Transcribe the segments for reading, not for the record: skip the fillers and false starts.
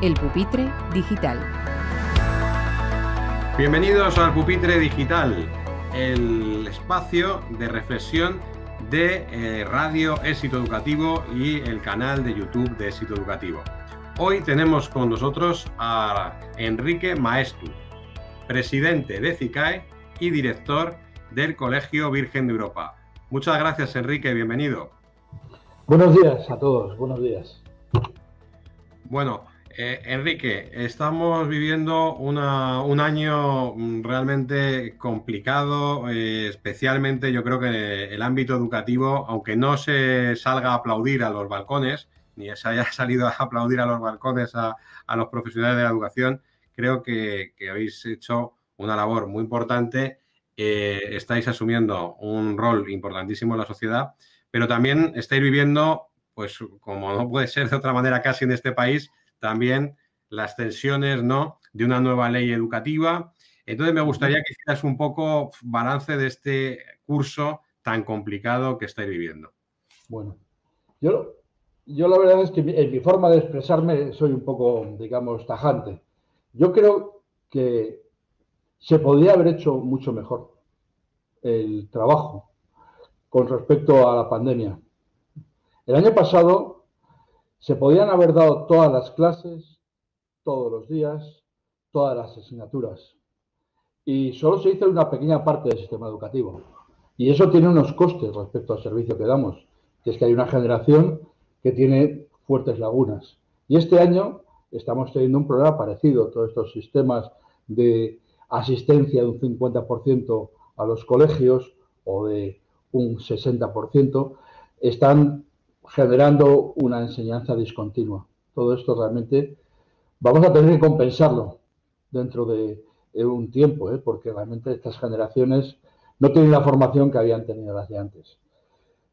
El Pupitre Digital. Bienvenidos al Pupitre Digital, el espacio de reflexión de Radio Éxito Educativo y el canal de YouTube de Éxito Educativo. Hoy tenemos con nosotros a Enrique Maestu, presidente de CICAE y director del Colegio Virgen de Europa. Muchas gracias, Enrique, bienvenido. Buenos días a todos, buenos días. Bueno, Enrique, estamos viviendo un año realmente complicado, especialmente yo creo que el ámbito educativo, aunque no se salga a aplaudir a los balcones, ni se haya salido a aplaudir a los balcones a los profesionales de la educación, creo que habéis hecho una labor muy importante, estáis asumiendo un rol importantísimo en la sociedad, pero también estáis viviendo, pues como no puede ser de otra manera casi en este país, también las tensiones, ¿no?, de una nueva ley educativa. Entonces me gustaría que hicieras un poco balance de este curso tan complicado que estáis viviendo. Bueno, yo la verdad es que en mi forma de expresarme soy un poco, digamos, tajante. Yo creo que se podría haber hecho mucho mejor el trabajo con respecto a la pandemia. El año pasado se podían haber dado todas las clases, todos los días, todas las asignaturas. Y solo se hizo una pequeña parte del sistema educativo. Y eso tiene unos costes respecto al servicio que damos, que es que hay una generación que tiene fuertes lagunas. Y este año estamos teniendo un problema parecido. Todos estos sistemas de asistencia de un 50% a los colegios o de un 60% están generando una enseñanza discontinua. Todo esto realmente vamos a tener que compensarlo dentro de un tiempo, porque realmente estas generaciones no tienen la formación que habían tenido las de antes.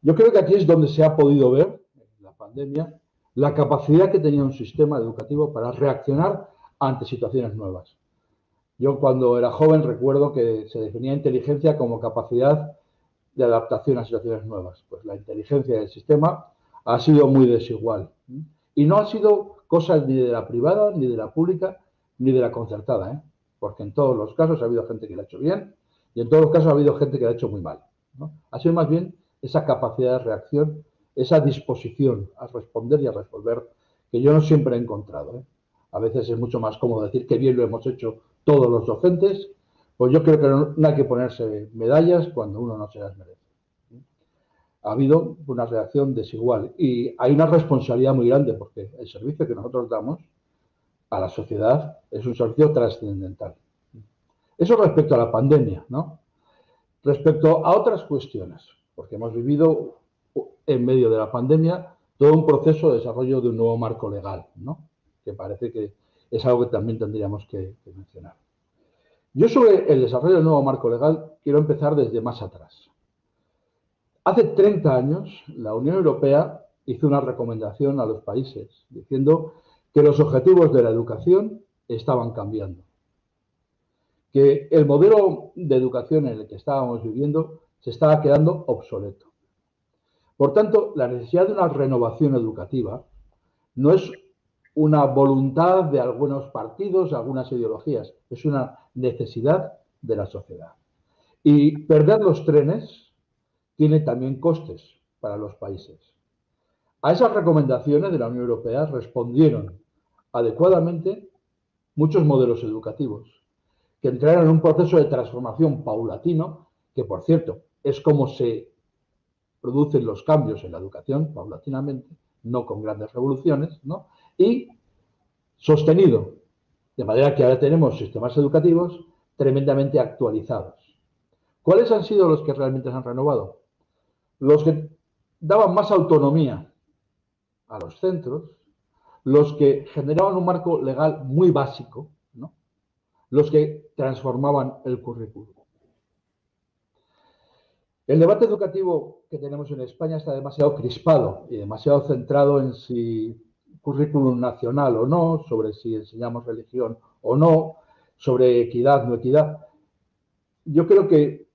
Yo creo que aquí es donde se ha podido ver, en la pandemia, la capacidad que tenía un sistema educativo para reaccionar ante situaciones nuevas. Yo cuando era joven recuerdo que se definía inteligencia como capacidad de adaptación a situaciones nuevas. Pues la inteligencia del sistema ha sido muy desigual. Y no han sido cosas ni de la privada, ni de la pública, ni de la concertada, porque en todos los casos ha habido gente que lo ha hecho bien y en todos los casos ha habido gente que lo ha hecho muy mal, ¿no? Ha sido más bien esa capacidad de reacción, esa disposición a responder y a resolver, que yo no siempre he encontrado. A veces es mucho más cómodo decir que bien lo hemos hecho todos los docentes, pues yo creo que no hay que ponerse medallas cuando uno no se las merece. Ha habido una reacción desigual y hay una responsabilidad muy grande porque el servicio que nosotros damos a la sociedad es un servicio trascendental. Eso respecto a la pandemia, ¿no? Respecto a otras cuestiones, porque hemos vivido en medio de la pandemia todo un proceso de desarrollo de un nuevo marco legal, ¿no?, que parece que es algo que también tendríamos que mencionar. Yo sobre el desarrollo del nuevo marco legal quiero empezar desde más atrás. Hace 30 años la Unión Europea hizo una recomendación a los países diciendo que los objetivos de la educación estaban cambiando, que el modelo de educación en el que estábamos viviendo se estaba quedando obsoleto. Por tanto, la necesidad de una renovación educativa no es una voluntad de algunos partidos, algunas ideologías, es una necesidad de la sociedad. Y perder los trenes tiene también costes para los países. A esas recomendaciones de la Unión Europea respondieron adecuadamente muchos modelos educativos que entraron en un proceso de transformación paulatino, que por cierto es como se producen los cambios en la educación, paulatinamente, no con grandes revoluciones, ¿no?, y sostenido, de manera que ahora tenemos sistemas educativos tremendamente actualizados. ¿Cuáles han sido los que realmente se han renovado? Los que daban más autonomía a los centros, los que generaban un marco legal muy básico, ¿no?, los que transformaban el currículum. El debate educativo que tenemos en España está demasiado crispado y demasiado centrado en si currículum nacional o no, sobre si enseñamos religión o no, sobre equidad o no equidad. Yo creo que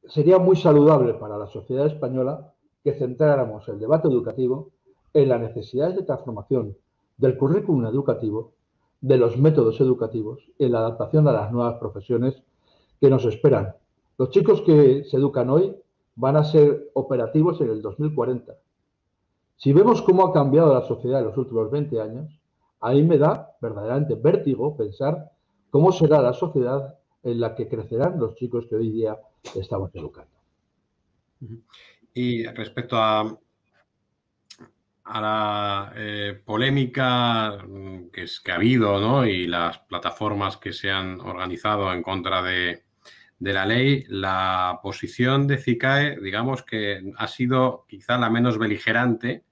sería muy saludable para la sociedad española que centráramos el debate educativo en las necesidades de transformación del currículum educativo, de los métodos educativos y la adaptación a las nuevas profesiones que nos esperan. Los chicos que se educan hoy van a ser operativos en el 2040. Si vemos cómo ha cambiado la sociedad en los últimos 20 años, ahí me da verdaderamente vértigo pensar cómo será la sociedad en la que crecerán los chicos que hoy día estamos educando. Y respecto a la polémica que ha habido, ¿no? Y las plataformas que se han organizado en contra de la ley, la posición de CICAE, digamos que ha sido quizá la menos beligerante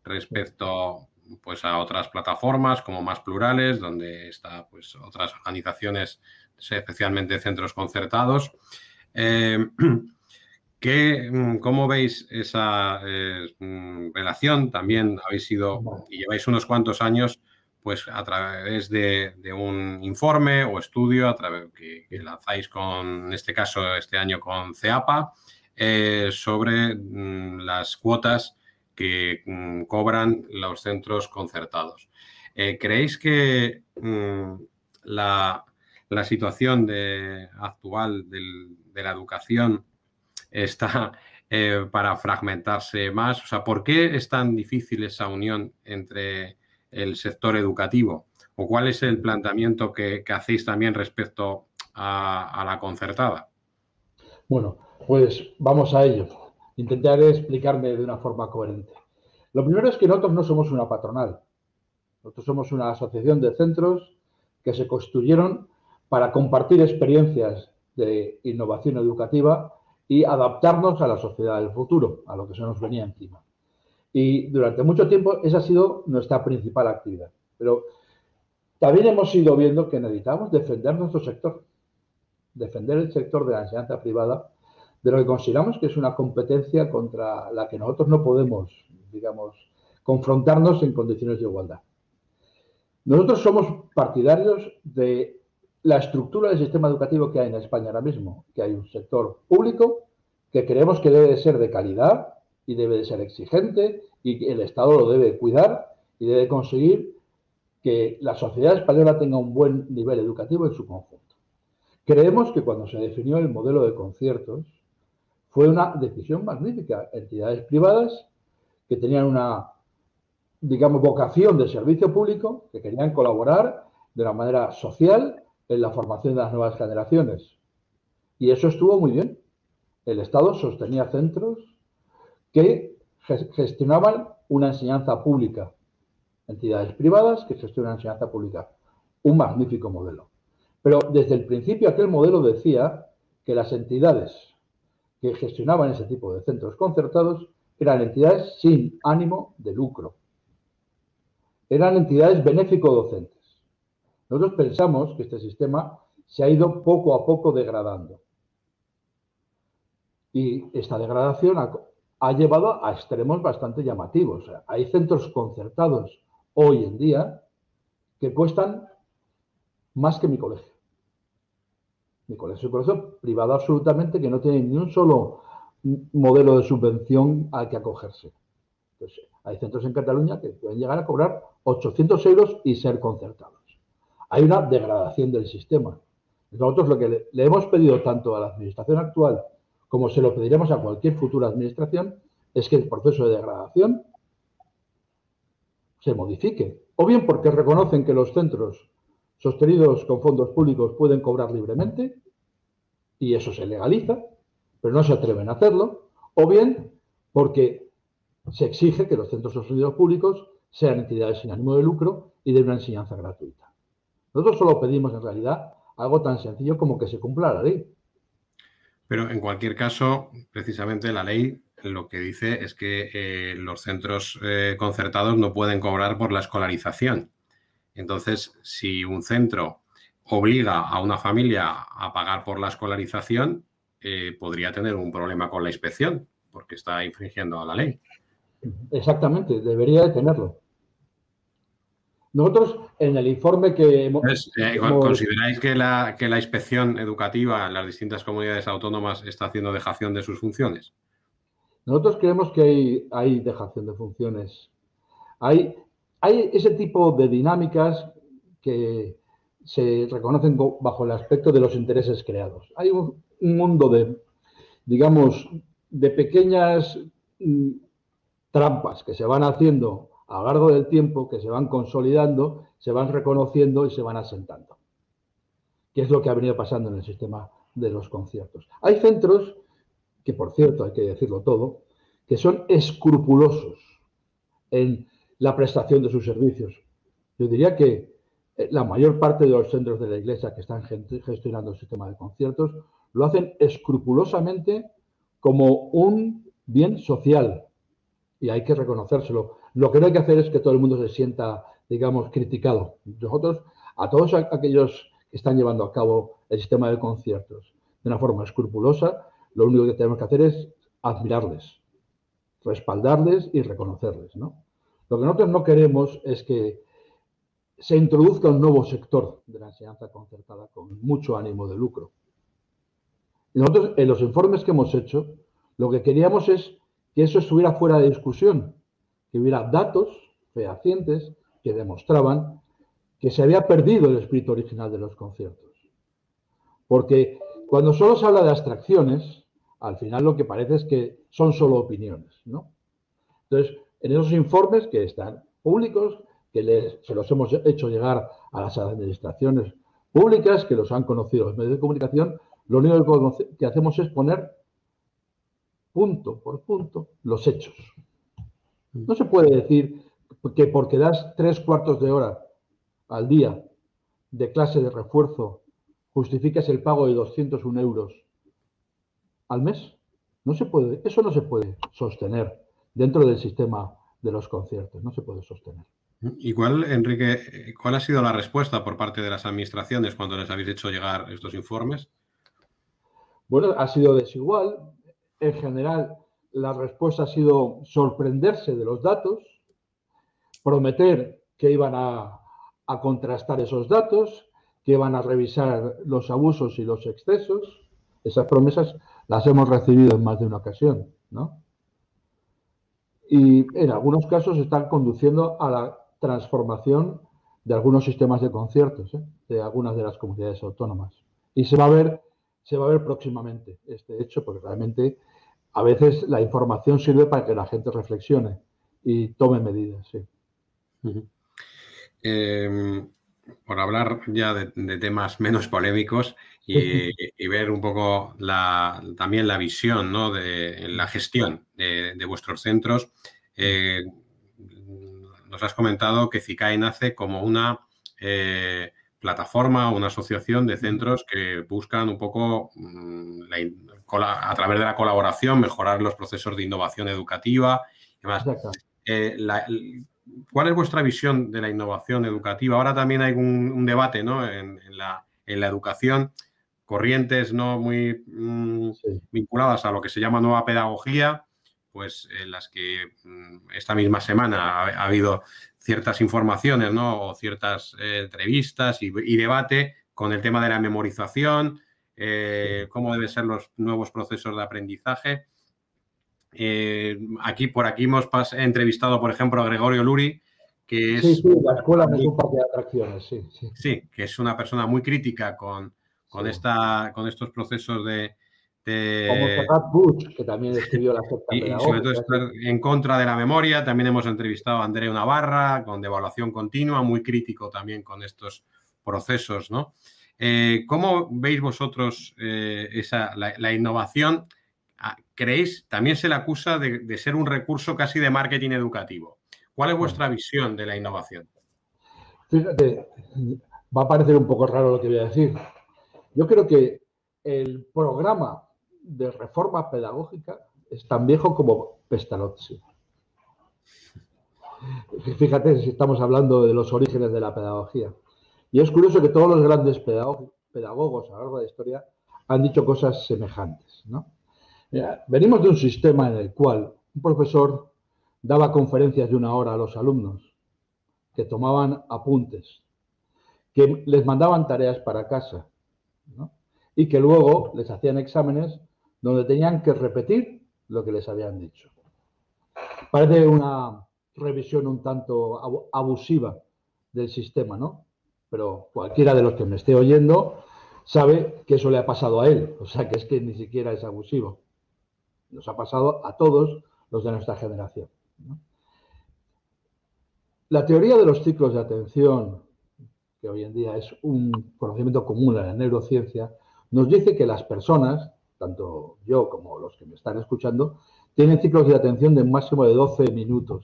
respecto pues, a otras plataformas como Más Plurales, donde están pues, otras organizaciones, especialmente centros concertados. ¿Cómo veis esa relación? También habéis sido y lleváis unos cuantos años pues a través de un informe o estudio que lanzáis en este caso este año con CEAPA sobre las cuotas que cobran los centros concertados. ¿Creéis que la situación actual de la educación está para fragmentarse más? O sea, ¿por qué es tan difícil esa unión entre el sector educativo? ¿O cuál es el planteamiento que hacéis también respecto a la concertada? Bueno, pues vamos a ello. Intentaré explicarme de una forma coherente. Lo primero es que nosotros no somos una patronal. Nosotros somos una asociación de centros que se construyeron para compartir experiencias de innovación educativa y adaptarnos a la sociedad del futuro, a lo que se nos venía encima. Y durante mucho tiempo esa ha sido nuestra principal actividad. Pero también hemos ido viendo que necesitamos defender nuestro sector, defender el sector de la enseñanza privada, de lo que consideramos que es una competencia contra la que nosotros no podemos, digamos, confrontarnos en condiciones de igualdad. Nosotros somos partidarios de la estructura del sistema educativo que hay en España ahora mismo, que hay un sector público que creemos que debe de ser de calidad y debe de ser exigente y que el Estado lo debe cuidar y debe conseguir que la sociedad española tenga un buen nivel educativo en su conjunto. Creemos que cuando se definió el modelo de conciertos fue una decisión magnífica. Entidades privadas que tenían una, digamos, vocación de servicio público, que querían colaborar de una manera social en la formación de las nuevas generaciones. Y eso estuvo muy bien. El Estado sostenía centros que gestionaban una enseñanza pública. Entidades privadas que gestionan una enseñanza pública. Un magnífico modelo. Pero desde el principio aquel modelo decía que las entidades que gestionaban ese tipo de centros concertados eran entidades sin ánimo de lucro. Eran entidades benéfico-docentes. Nosotros pensamos que este sistema se ha ido poco a poco degradando. Y esta degradación ha llevado a extremos bastante llamativos. O sea, hay centros concertados hoy en día que cuestan más que mi colegio. Mi colegio es un colegio privado absolutamente que no tiene ni un solo modelo de subvención al que acogerse. Entonces, hay centros en Cataluña que pueden llegar a cobrar 800 euros y ser concertados. Hay una degradación del sistema. Nosotros lo que le hemos pedido tanto a la administración actual como se lo pediremos a cualquier futura administración es que el proceso de degradación se modifique. O bien porque reconocen que los centros sostenidos con fondos públicos pueden cobrar libremente y eso se legaliza, pero no se atreven a hacerlo. O bien porque se exige que los centros sostenidos públicos sean entidades sin ánimo de lucro y de una enseñanza gratuita. Nosotros solo pedimos en realidad algo tan sencillo como que se cumpla la ley. Pero en cualquier caso, precisamente la ley lo que dice es que los centros concertados no pueden cobrar por la escolarización. Entonces, si un centro obliga a una familia a pagar por la escolarización, podría tener un problema con la inspección, porque está infringiendo a la ley. Exactamente, debería de tenerlo. Nosotros, en el informe que hemos... ¿Consideráis que la inspección educativa en las distintas comunidades autónomas está haciendo dejación de sus funciones? Nosotros creemos que hay dejación de funciones. Hay hay ese tipo de dinámicas que se reconocen bajo el aspecto de los intereses creados. Hay un mundo de, digamos, de pequeñas trampas que se van haciendo a lo largo del tiempo, que se van consolidando, se van reconociendo y se van asentando, que es lo que ha venido pasando en el sistema de los conciertos. Hay centros, que por cierto, hay que decirlo todo, que son escrupulosos en la prestación de sus servicios. Yo diría que la mayor parte de los centros de la Iglesia que están gestionando el sistema de conciertos lo hacen escrupulosamente como un bien social, y hay que reconocérselo. Lo que no hay que hacer es que todo el mundo se sienta, digamos, criticado. Nosotros, a todos aquellos que están llevando a cabo el sistema de conciertos de una forma escrupulosa, lo único que tenemos que hacer es admirarles, respaldarles y reconocerles, ¿no? Lo que nosotros no queremos es que se introduzca un nuevo sector de la enseñanza concertada con mucho ánimo de lucro. Y nosotros, en los informes que hemos hecho, lo que queríamos es que eso estuviera fuera de discusión, que hubiera datos fehacientes que demostraban que se había perdido el espíritu original de los conciertos. Porque cuando solo se habla de abstracciones, al final lo que parece es que son solo opiniones, ¿no? Entonces, en esos informes que están públicos, que se los hemos hecho llegar a las administraciones públicas, que los han conocido los medios de comunicación, lo único que hacemos es poner punto por punto los hechos. No se puede decir que porque das 3/4 de hora al día de clase de refuerzo justificas el pago de 201 euros al mes. No se puede, eso no se puede sostener dentro del sistema de los conciertos, no se puede sostener. Igual, Enrique, ¿cuál ha sido la respuesta por parte de las administraciones cuando les habéis hecho llegar estos informes? Bueno, ha sido desigual. En general, la respuesta ha sido sorprenderse de los datos, prometer que iban a contrastar esos datos, que iban a revisar los abusos y los excesos. Esas promesas las hemos recibido en más de una ocasión, ¿no? Y en algunos casos están conduciendo a la transformación de algunos sistemas de conciertos, de algunas de las comunidades autónomas. Y se va a ver próximamente este hecho, porque realmente a veces la información sirve para que la gente reflexione y tome medidas. Sí. Por hablar ya de temas menos polémicos y ver un poco también la visión, ¿no?, de la gestión de vuestros centros. Nos has comentado que CICAE nace como una plataforma, una asociación de centros que buscan un poco, a través de la colaboración, mejorar los procesos de innovación educativa y demás. ¿Cuál es vuestra visión de la innovación educativa? Ahora también hay un debate, ¿no?, en la educación, corrientes no muy vinculadas a lo que se llama nueva pedagogía, pues en las que esta misma semana ha habido ciertas informaciones, ¿no?, o ciertas entrevistas y debate con el tema de la memorización, cómo deben ser los nuevos procesos de aprendizaje. Por aquí hemos entrevistado, por ejemplo, a Gregorio Luri, que es... Sí, la escuela no es un parque de atracciones, sí. Sí, que es una persona muy crítica con estos procesos de... Como Serrat Puig, que también escribió la secta pedagógica. Y sobre todo estar en contra de la memoria. También hemos entrevistado a Andreu Navarra, con de evaluación continua, muy crítico también con estos procesos, ¿no? ¿Cómo veis vosotros la innovación? ¿Creéis? También se le acusa de ser un recurso casi de marketing educativo. ¿Cuál es vuestra visión de la innovación? Fíjate, va a parecer un poco raro lo que voy a decir. Yo creo que el programa de reforma pedagógica es tan viejo como Pestalozzi. Fíjate si estamos hablando de los orígenes de la pedagogía. Y es curioso que todos los grandes pedagogos a lo largo de la historia han dicho cosas semejantes, ¿no? Mira, venimos de un sistema en el cual un profesor daba conferencias de 1 hora a los alumnos, que tomaban apuntes, que les mandaban tareas para casa, ¿no?, y que luego les hacían exámenes donde tenían que repetir lo que les habían dicho. Parece una revisión un tanto abusiva del sistema, ¿no? Pero cualquiera de los que me esté oyendo sabe que eso le ha pasado a él, o sea que es que ni siquiera es abusivo. Nos ha pasado a todos los de nuestra generación, ¿no? La teoría de los ciclos de atención, que hoy en día es un conocimiento común en la neurociencia, nos dice que las personas, tanto yo como los que me están escuchando, tienen ciclos de atención de un máximo de 12 minutos.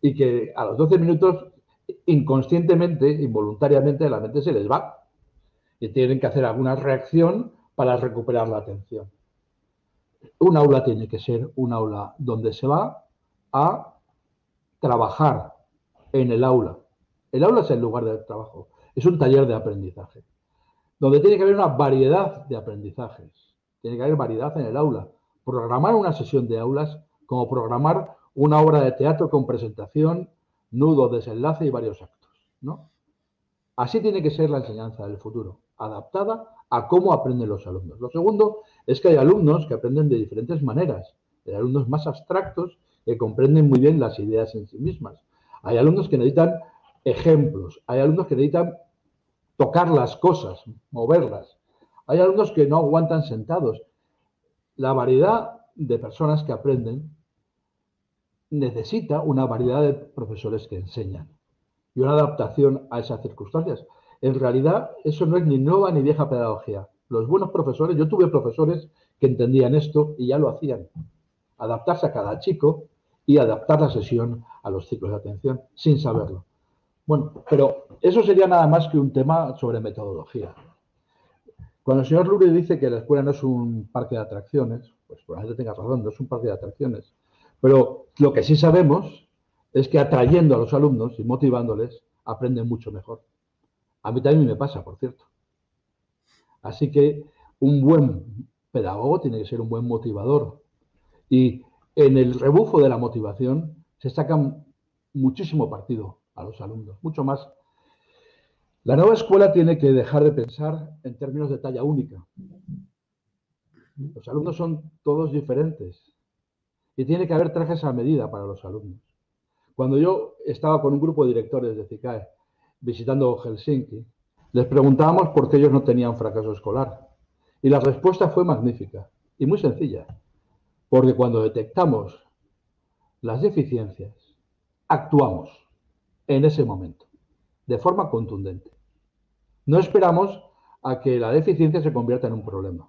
Y que a los 12 minutos, inconscientemente, involuntariamente, la mente se les va. Y tienen que hacer alguna reacción para recuperar la atención. Un aula tiene que ser un aula donde se va a trabajar en el aula. El aula es el lugar de trabajo, es un taller de aprendizaje, donde tiene que haber una variedad de aprendizajes, tiene que haber variedad en el aula. Programar una sesión de aulas como programar una obra de teatro con presentación, nudo, desenlace y varios actos, ¿no? Así tiene que ser la enseñanza del futuro, adaptada a cómo aprenden los alumnos. Lo segundo es que hay alumnos que aprenden de diferentes maneras. Hay alumnos más abstractos que comprenden muy bien las ideas en sí mismas. Hay alumnos que necesitan ejemplos. Hay alumnos que necesitan tocar las cosas, moverlas. Hay alumnos que no aguantan sentados. La variedad de personas que aprenden necesita una variedad de profesores que enseñan y una adaptación a esas circunstancias. En realidad, eso no es ni nueva ni vieja pedagogía. Los buenos profesores, yo tuve profesores que entendían esto y ya lo hacían. Adaptarse a cada chico y adaptar la sesión a los ciclos de atención sin saberlo. Bueno, pero eso sería nada más que un tema sobre metodología. Cuando el señor Lurie dice que la escuela no es un parque de atracciones, pues probablemente tenga razón, no es un parque de atracciones. Pero lo que sí sabemos es que atrayendo a los alumnos y motivándoles, aprenden mucho mejor. A mí también me pasa, por cierto. Así que un buen pedagogo tiene que ser un buen motivador. Y en el rebufo de la motivación se sacan muchísimo partido a los alumnos, mucho más. La nueva escuela tiene que dejar de pensar en términos de talla única. Los alumnos son todos diferentes y tiene que haber trajes a medida para los alumnos. Cuando yo estaba con un grupo de directores de CICAE visitando Helsinki, les preguntábamos por qué ellos no tenían fracaso escolar. Y la respuesta fue magnífica y muy sencilla. Porque cuando detectamos las deficiencias, actuamos en ese momento, de forma contundente. No esperamos a que la deficiencia se convierta en un problema.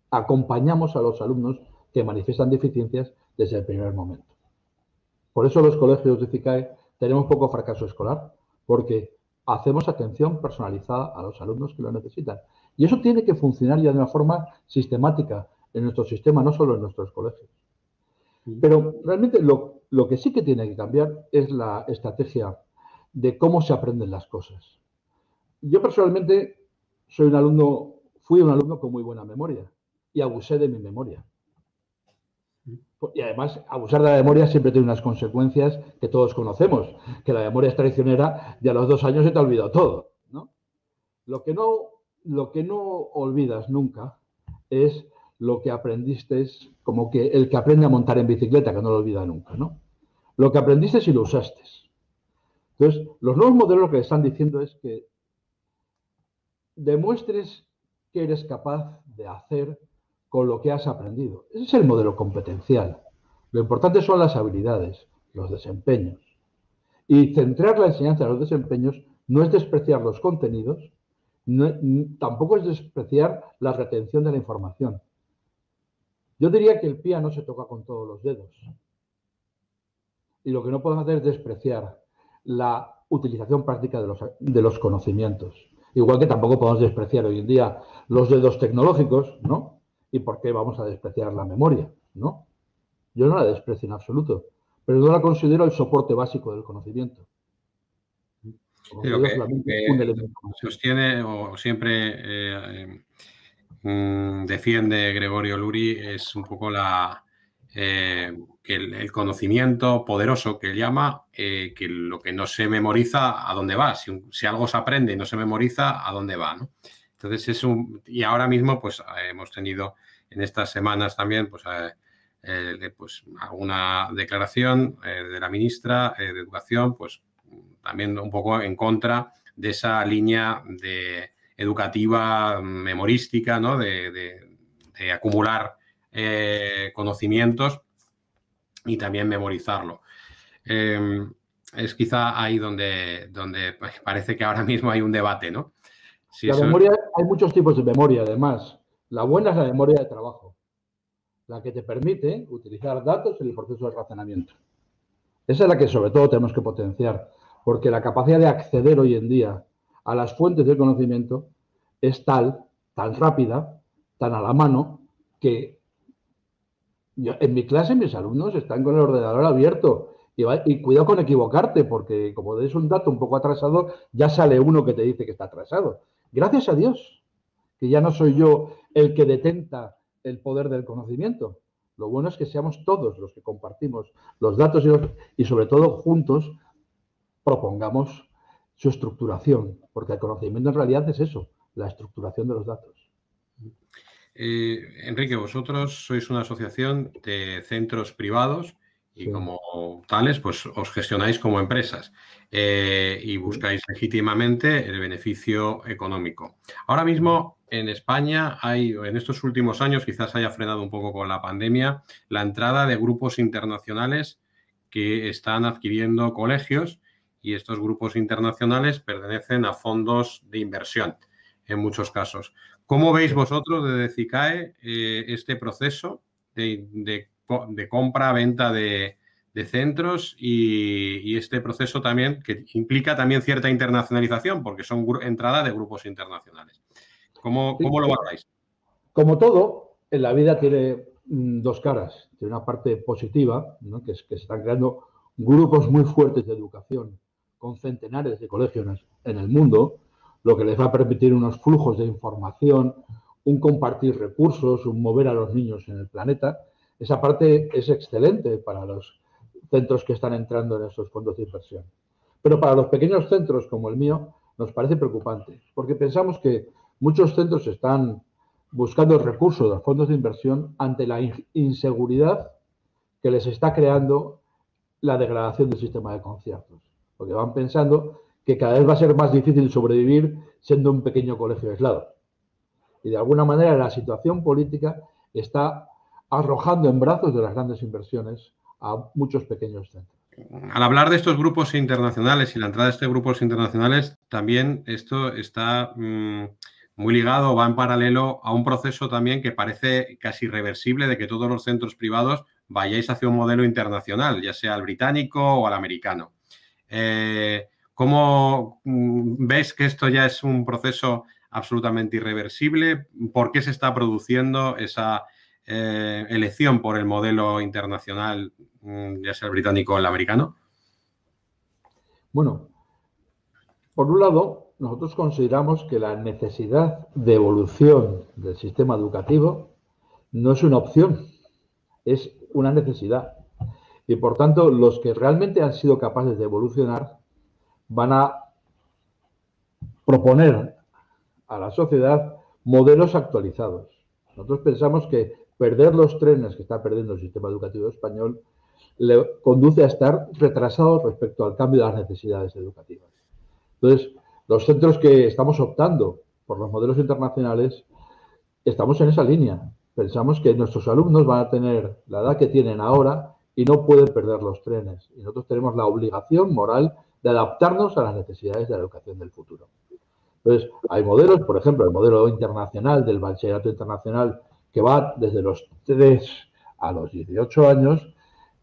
Acompañamos a los alumnos que manifiestan deficiencias desde el primer momento. Por eso los colegios de CICAE tenemos poco fracaso escolar, porque hacemos atención personalizada a los alumnos que lo necesitan. Y eso tiene que funcionar ya de una forma sistemática en nuestro sistema, no solo en nuestros colegios. Pero realmente lo que sí que tiene que cambiar es la estrategia de cómo se aprenden las cosas. Yo personalmente fui un alumno con muy buena memoria y abusé de mi memoria. Y además, abusar de la memoria siempre tiene unas consecuencias que todos conocemos, que la memoria es traicionera y a los 2 años se te ha olvidado todo, ¿no? Lo que no olvidas nunca es lo que aprendiste, como que el que aprende a montar en bicicleta, que no lo olvida nunca, ¿no? Lo que aprendiste si lo usaste. Entonces, los nuevos modelos lo que están diciendo es que demuestres que eres capaz de hacer con lo que has aprendido. Ese es el modelo competencial. Lo importante son las habilidades, los desempeños. Y centrar la enseñanza en los desempeños no es despreciar los contenidos, tampoco es despreciar la retención de la información. Yo diría que el piano se toca con todos los dedos. Y lo que no podemos hacer es despreciar la utilización práctica de los conocimientos. Igual que tampoco podemos despreciar hoy en día los dedos tecnológicos, ¿no? ¿Y por qué vamos a despreciar la memoria? ¿No? Yo no la desprecio en absoluto, pero no la considero el soporte básico del conocimiento. Lo que sostiene o siempre defiende Gregorio Luri es un poco que el conocimiento poderoso que él llama, que lo que no se memoriza, ¿a dónde va? Si algo se aprende y no se memoriza, ¿a dónde va? ¿No? Entonces y ahora mismo pues hemos tenido en estas semanas también pues pues alguna declaración de la ministra de Educación, pues también un poco en contra de esa línea educativa memorística, ¿no? de acumular conocimientos y también memorizarlo. Es quizá ahí donde parece que ahora mismo hay un debate, ¿no? Si la memoria, hay muchos tipos de memoria, además. La buena es la memoria de trabajo, la que te permite utilizar datos en el proceso de razonamiento. Esa es la que sobre todo tenemos que potenciar, porque la capacidad de acceder hoy en día a las fuentes del conocimiento es tan rápida, tan a la mano, que en mi clase mis alumnos están con el ordenador abierto y cuidado con equivocarte, porque como des un dato un poco atrasado, ya sale uno que te dice que está atrasado. Gracias a Dios, que ya no soy yo el que detenta el poder del conocimiento. Lo bueno es que seamos todos los que compartimos los datos y sobre todo juntos propongamos su estructuración, porque el conocimiento en realidad es eso, la estructuración de los datos. Enrique, vosotros sois una asociación de centros privados y como tales, pues os gestionáis como empresas y buscáis legítimamente el beneficio económico. Ahora mismo en España hay, en estos últimos años, quizás haya frenado un poco con la pandemia, la entrada de grupos internacionales que están adquiriendo colegios y estos grupos internacionales pertenecen a fondos de inversión en muchos casos. ¿Cómo veis vosotros desde CICAE este proceso de compra-venta de centros y este proceso también que implica también cierta internacionalización porque son entrada de grupos internacionales? ¿Cómo lo valoráis? Como todo, en la vida tiene dos caras. Tiene una parte positiva, ¿no? que se están creando grupos muy fuertes de educación con centenares de colegios en el mundo, lo que les va a permitir unos flujos de información, un compartir recursos, un mover a los niños en el planeta. Esa parte es excelente para los centros que están entrando en esos fondos de inversión. Pero para los pequeños centros como el mío nos parece preocupante, porque pensamos que muchos centros están buscando el recurso de los fondos de inversión ante la inseguridad que les está creando la degradación del sistema de conciertos, porque van pensando que cada vez va a ser más difícil sobrevivir siendo un pequeño colegio aislado. Y de alguna manera la situación política está arrojando en brazos de las grandes inversiones a muchos pequeños centros. Al hablar de estos grupos internacionales y la entrada de estos grupos internacionales, también esto está muy ligado, va en paralelo a un proceso también que parece casi irreversible de que todos los centros privados vayáis hacia un modelo internacional, ya sea al británico o al americano. ¿Cómo ves que esto ya es un proceso absolutamente irreversible? ¿Por qué se está produciendo esa elección por el modelo internacional, ya sea el británico o el americano? Bueno, por un lado, nosotros consideramos que la necesidad de evolución del sistema educativo no es una opción, es una necesidad. Y por tanto, los que realmente han sido capaces de evolucionar van a proponer a la sociedad modelos actualizados. Nosotros pensamos que perder los trenes que está perdiendo el sistema educativo español le conduce a estar retrasado respecto al cambio de las necesidades educativas. Entonces, los centros que estamos optando por los modelos internacionales, estamos en esa línea. Pensamos que nuestros alumnos van a tener la edad que tienen ahora y no pueden perder los trenes. Y nosotros tenemos la obligación moral de adaptarnos a las necesidades de la educación del futuro. Entonces, hay modelos, por ejemplo, el modelo internacional del bachillerato internacional, que va desde los 3 a los 18 años,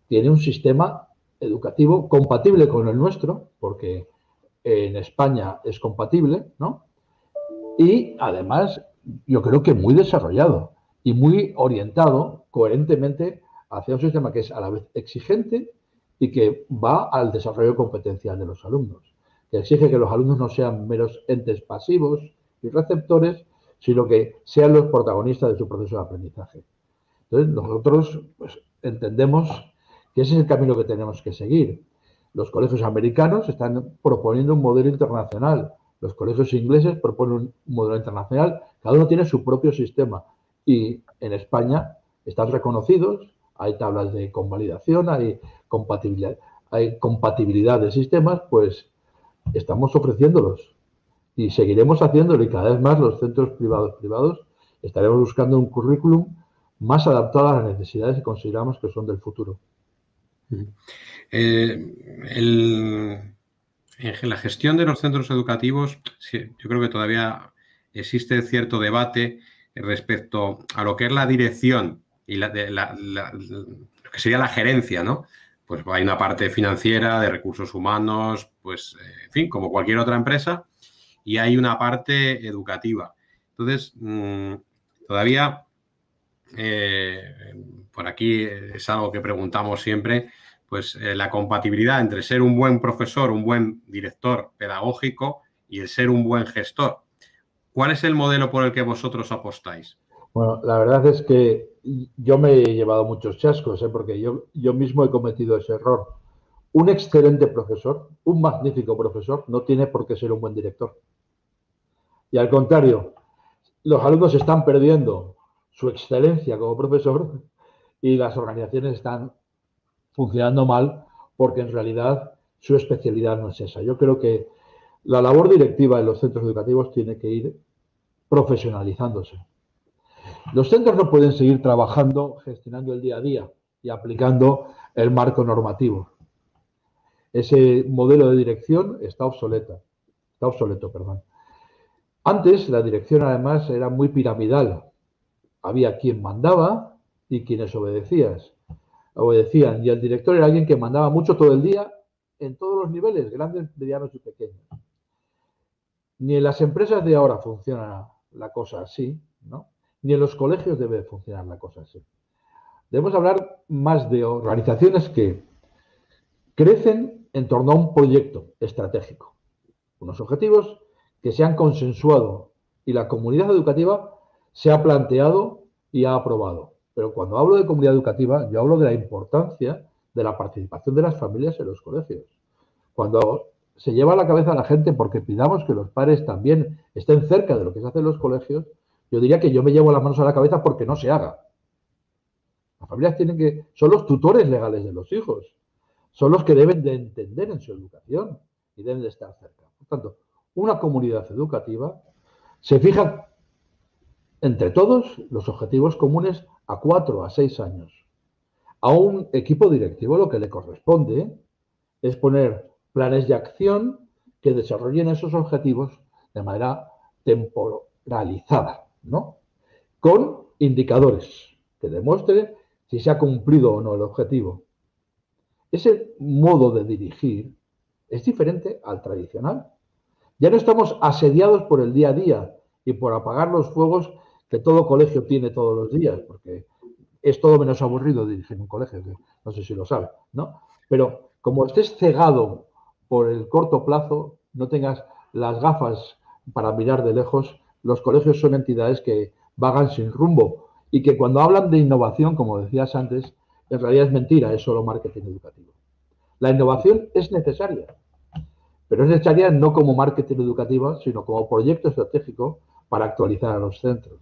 tiene un sistema educativo compatible con el nuestro, porque en España es compatible, ¿no? Y además, yo creo que muy desarrollado y muy orientado coherentemente hacia un sistema que es a la vez exigente y que va al desarrollo competencial de los alumnos, que exige que los alumnos no sean meros entes pasivos y receptores, sino que sean los protagonistas de su proceso de aprendizaje. Entonces, nosotros pues, entendemos que ese es el camino que tenemos que seguir. Los colegios americanos están proponiendo un modelo internacional, los colegios ingleses proponen un modelo internacional, cada uno tiene su propio sistema y en España están reconocidos, hay tablas de convalidación, hay compatibilidad de sistemas, pues estamos ofreciéndolos y seguiremos haciéndolo, y cada vez más los centros privados estaremos buscando un currículum más adaptado a las necesidades que consideramos que son del futuro. En la gestión de los centros educativos, sí, yo creo que todavía existe cierto debate respecto a lo que es la dirección y lo que sería la gerencia, ¿no? Pues hay una parte financiera, de recursos humanos, pues, en fin, como cualquier otra empresa, y hay una parte educativa. Entonces, todavía, por aquí es algo que preguntamos siempre, pues la compatibilidad entre ser un buen profesor, un buen director pedagógico y el ser un buen gestor. ¿Cuál es el modelo por el que vosotros apostáis? Bueno, la verdad es que yo me he llevado muchos chascos, porque yo mismo he cometido ese error. Un excelente profesor, un magnífico profesor, no tiene por qué ser un buen director. Y al contrario, los alumnos están perdiendo su excelencia como profesor y las organizaciones están funcionando mal porque en realidad su especialidad no es esa. Yo creo que la labor directiva en los centros educativos tiene que ir profesionalizándose. Los centros no pueden seguir trabajando, gestionando el día a día y aplicando el marco normativo. Ese modelo de dirección está obsoleto. Antes la dirección además era muy piramidal. Había quien mandaba y quienes obedecían. Y el director era alguien que mandaba mucho todo el día en todos los niveles, grandes, medianos y pequeños. Ni en las empresas de ahora funciona la cosa así, ¿no? Ni en los colegios debe funcionar la cosa así. Debemos hablar más de organizaciones que crecen en torno a un proyecto estratégico, unos objetivos que se han consensuado y la comunidad educativa se ha planteado y ha aprobado. Pero cuando hablo de comunidad educativa, yo hablo de la importancia de la participación de las familias en los colegios. Cuando se lleva a la cabeza a la gente porque pidamos que los padres también estén cerca de lo que se hace en los colegios, yo diría que yo me llevo las manos a la cabeza porque no se haga. Las familias son los tutores legales de los hijos, son los que deben de entender en su educación y deben de estar cerca. Por tanto, una comunidad educativa se fija entre todos los objetivos comunes a 4 a 6 años. A un equipo directivo lo que le corresponde es poner planes de acción que desarrollen esos objetivos de manera temporalizada, ¿no? Con indicadores que demuestren si se ha cumplido o no el objetivo. Ese modo de dirigir es diferente al tradicional. Ya no estamos asediados por el día a día y por apagar los fuegos que todo colegio tiene todos los días, porque es todo menos aburrido dirigir un colegio, que no sé si lo sabe, ¿no? Pero como estés cegado por el corto plazo, no tengas las gafas para mirar de lejos, los colegios son entidades que vagan sin rumbo y que cuando hablan de innovación, como decías antes, en realidad es mentira, es solo marketing educativo. La innovación es necesaria, pero es necesaria no como marketing educativo, sino como proyecto estratégico para actualizar a los centros.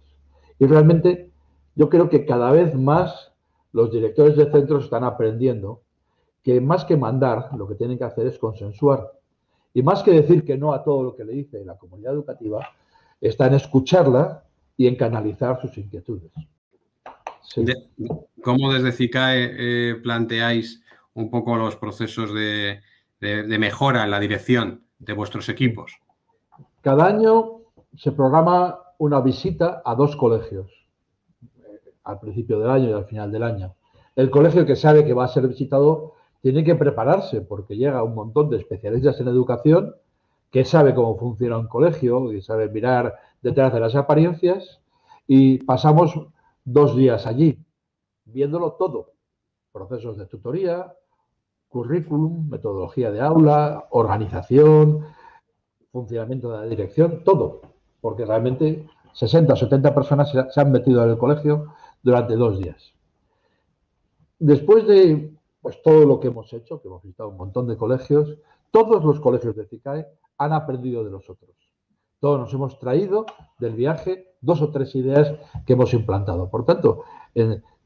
Y realmente yo creo que cada vez más los directores de centros están aprendiendo que más que mandar, lo que tienen que hacer es consensuar. Y más que decir que no a todo lo que le dice la comunidad educativa, está en escucharla y en canalizar sus inquietudes. Sí. ¿Cómo desde CICAE planteáis un poco los procesos de mejora en la dirección de vuestros equipos? Cada año se programa una visita a 2 colegios, al principio del año y al final del año. El colegio que sabe que va a ser visitado tiene que prepararse porque llega un montón de especialistas en educación que sabe cómo funciona un colegio y sabe mirar detrás de las apariencias, y pasamos 2 días allí viéndolo todo, procesos de tutoría, currículum, metodología de aula, organización, funcionamiento de la dirección, todo, porque realmente 60 o 70 personas se han metido en el colegio durante 2 días. Después de todo lo que hemos hecho, que hemos visitado un montón de colegios, todos los colegios de CICAE han aprendido de los otros. Todos nos hemos traído del viaje 2 o 3 ideas que hemos implantado. Por tanto,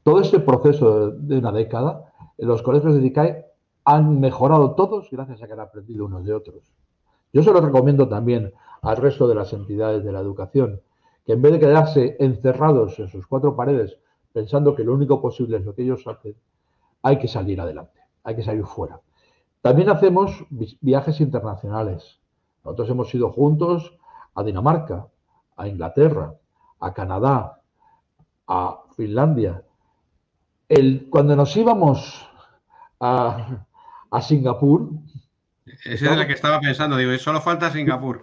Todo este proceso de una década, los colegios de DICAE han mejorado todos gracias a que han aprendido unos de otros. Yo se lo recomiendo también al resto de las entidades de la educación, que en vez de quedarse encerrados en sus cuatro paredes pensando que lo único posible es lo que ellos hacen, hay que salir adelante, hay que salir fuera. También hacemos viajes internacionales. Nosotros hemos ido juntos a Dinamarca, a Inglaterra, a Canadá, a Finlandia. Cuando nos íbamos a Singapur... Ese es el que estaba pensando, digo, solo falta Singapur.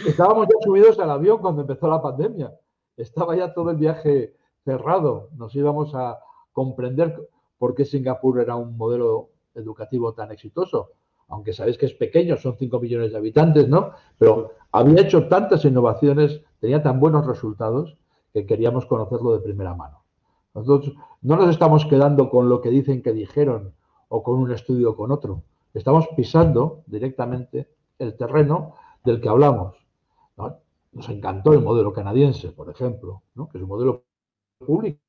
Estábamos ya subidos al avión cuando empezó la pandemia. Estaba ya todo el viaje cerrado. Nos íbamos a comprender por qué Singapur era un modelo educativo tan exitoso. Aunque sabéis que es pequeño, son 5 millones de habitantes, ¿no? Pero había hecho tantas innovaciones, tenía tan buenos resultados que queríamos conocerlo de primera mano. Nosotros no nos estamos quedando con lo que dicen que dijeron o con un estudio o con otro. Estamos pisando directamente el terreno del que hablamos, ¿no? Nos encantó el modelo canadiense, por ejemplo, ¿no? Que es un modelo público,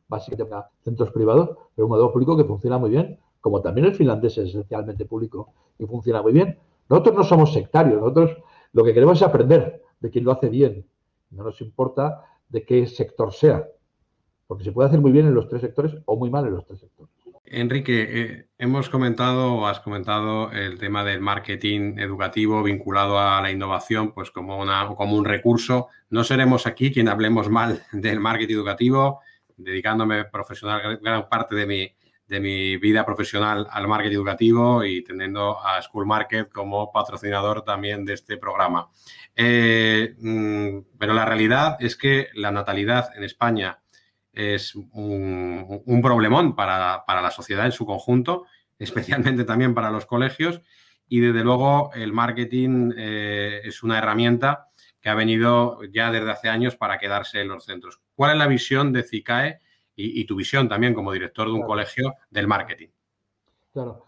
básicamente para centros privados, pero un modelo público que funciona muy bien, como también el finlandés es esencialmente público y funciona muy bien. Nosotros no somos sectarios, nosotros lo que queremos es aprender de quien lo hace bien. No nos importa de qué sector sea, porque se puede hacer muy bien en los tres sectores o muy mal en los tres sectores. Enrique, has comentado el tema del marketing educativo vinculado a la innovación, pues como un recurso. No seremos aquí quien hablemos mal del marketing educativo, dedicándome gran parte de mi vida profesional al marketing educativo y teniendo a School Market como patrocinador también de este programa. Pero la realidad es que la natalidad en España es un problemón para la sociedad en su conjunto, especialmente también para los colegios, y desde luego el marketing es una herramienta que ha venido ya desde hace años para quedarse en los centros. ¿Cuál es la visión de CICAE y tu visión también como director de un colegio del marketing? Claro.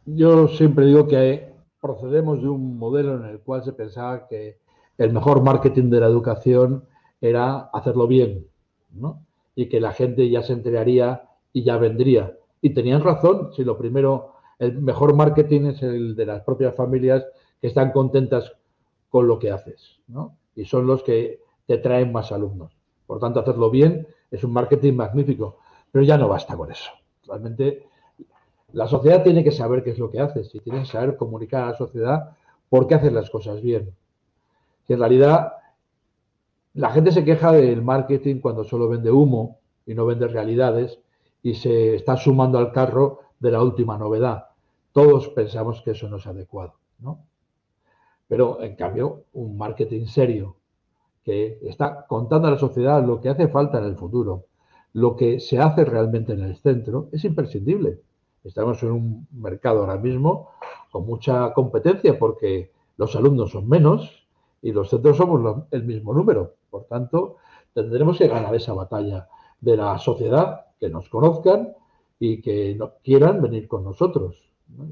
Yo siempre digo que procedemos de un modelo en el cual se pensaba que el mejor marketing de la educación era hacerlo bien, ¿no? Y que la gente ya se enteraría y ya vendría. Y tenían razón, si lo primero, el mejor marketing es el de las propias familias que están contentas con lo que haces, ¿no? Y son los que te traen más alumnos. Por tanto, hacerlo bien es un marketing magnífico, pero ya no basta con eso. Realmente la sociedad tiene que saber qué es lo que haces y tiene que saber comunicar a la sociedad por qué haces las cosas bien. Que en realidad la gente se queja del marketing cuando solo vende humo y no vende realidades y se está sumando al carro de la última novedad. Todos pensamos que eso no es adecuado, ¿no? Pero, en cambio, un marketing serio que está contando a la sociedad lo que hace falta en el futuro, lo que se hace realmente en el centro, es imprescindible. Estamos en un mercado ahora mismo con mucha competencia porque los alumnos son menos y los centros somos el mismo número. Por tanto, tendremos que ganar esa batalla de la sociedad, que nos conozcan y que quieran venir con nosotros, ¿no?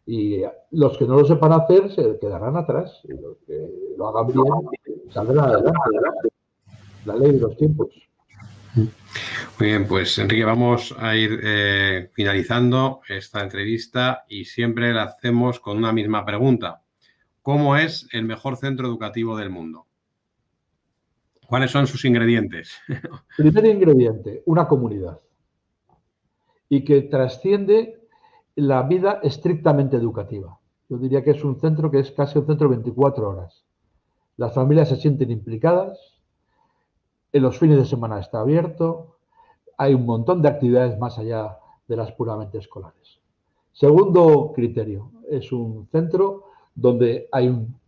Y los que no lo sepan hacer se quedarán atrás y los que lo hagan bien saldrán adelante. La ley de los tiempos. Muy bien, pues Enrique, vamos a ir finalizando esta entrevista y siempre la hacemos con una misma pregunta. ¿Cómo es el mejor centro educativo del mundo? ¿Cuáles son sus ingredientes? Primer ingrediente, una comunidad. Y que trasciende la vida estrictamente educativa. Yo diría que es un centro que es casi un centro 24 horas. Las familias se sienten implicadas, en los fines de semana está abierto, hay un montón de actividades más allá de las puramente escolares. Segundo criterio, es un centro donde hay un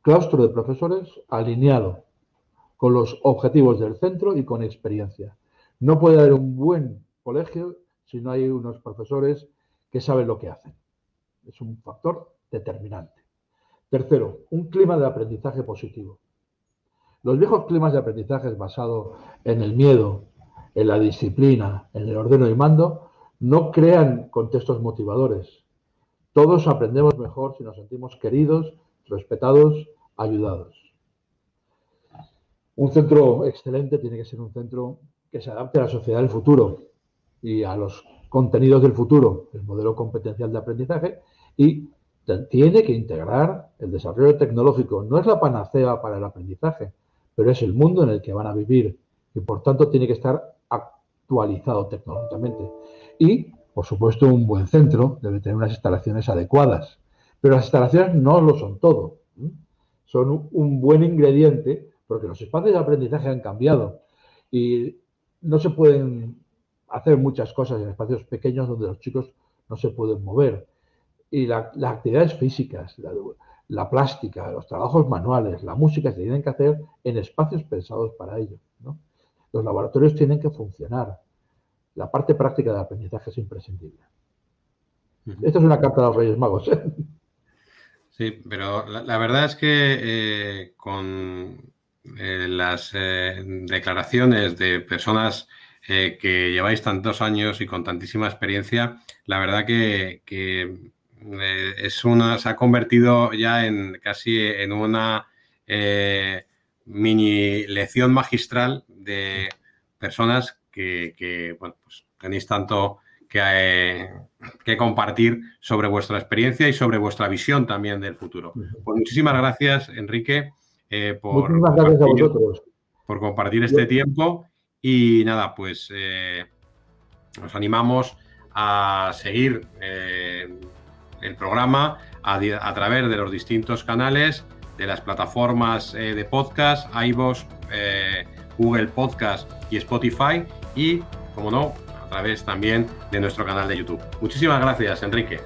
claustro de profesores alineado con los objetivos del centro y con experiencia. No puede haber un buen colegio si no hay unos profesores que saben lo que hacen. Es un factor determinante. Tercero, un clima de aprendizaje positivo. Los viejos climas de aprendizaje basados en el miedo, en la disciplina, en el ordeno y mando, no crean contextos motivadores. Todos aprendemos mejor si nos sentimos queridos, respetados, ayudados. Un centro excelente tiene que ser un centro que se adapte a la sociedad del futuro y a los contenidos del futuro, el modelo competencial de aprendizaje, y tiene que integrar el desarrollo tecnológico. No es la panacea para el aprendizaje, pero es el mundo en el que van a vivir y, por tanto, tiene que estar actualizado tecnológicamente. Y, por supuesto, un buen centro debe tener unas instalaciones adecuadas, pero las instalaciones no lo son todo. Son un buen ingrediente porque los espacios de aprendizaje han cambiado y no se pueden hacer muchas cosas en espacios pequeños donde los chicos no se pueden mover. Y las actividades físicas, la plástica, los trabajos manuales, la música se tienen que hacer en espacios pensados para ello, ¿no? Los laboratorios tienen que funcionar. La parte práctica del aprendizaje es imprescindible. Esto es una carta a los Reyes Magos, ¿eh? Sí, pero la verdad es que con las declaraciones de personas que lleváis tantos años y con tantísima experiencia, la verdad que se ha convertido ya casi en una mini lección magistral de personas que bueno, pues tenéis tanto que compartir sobre vuestra experiencia y sobre vuestra visión también del futuro. Pues muchísimas gracias, Enrique, muchísimas gracias a vosotros por compartir este tiempo. Y nada, pues os animamos a seguir el programa a través de los distintos canales, de las plataformas de podcast, iVoox, Google Podcast y Spotify, y, como no, a través también de nuestro canal de YouTube. Muchísimas gracias, Enrique.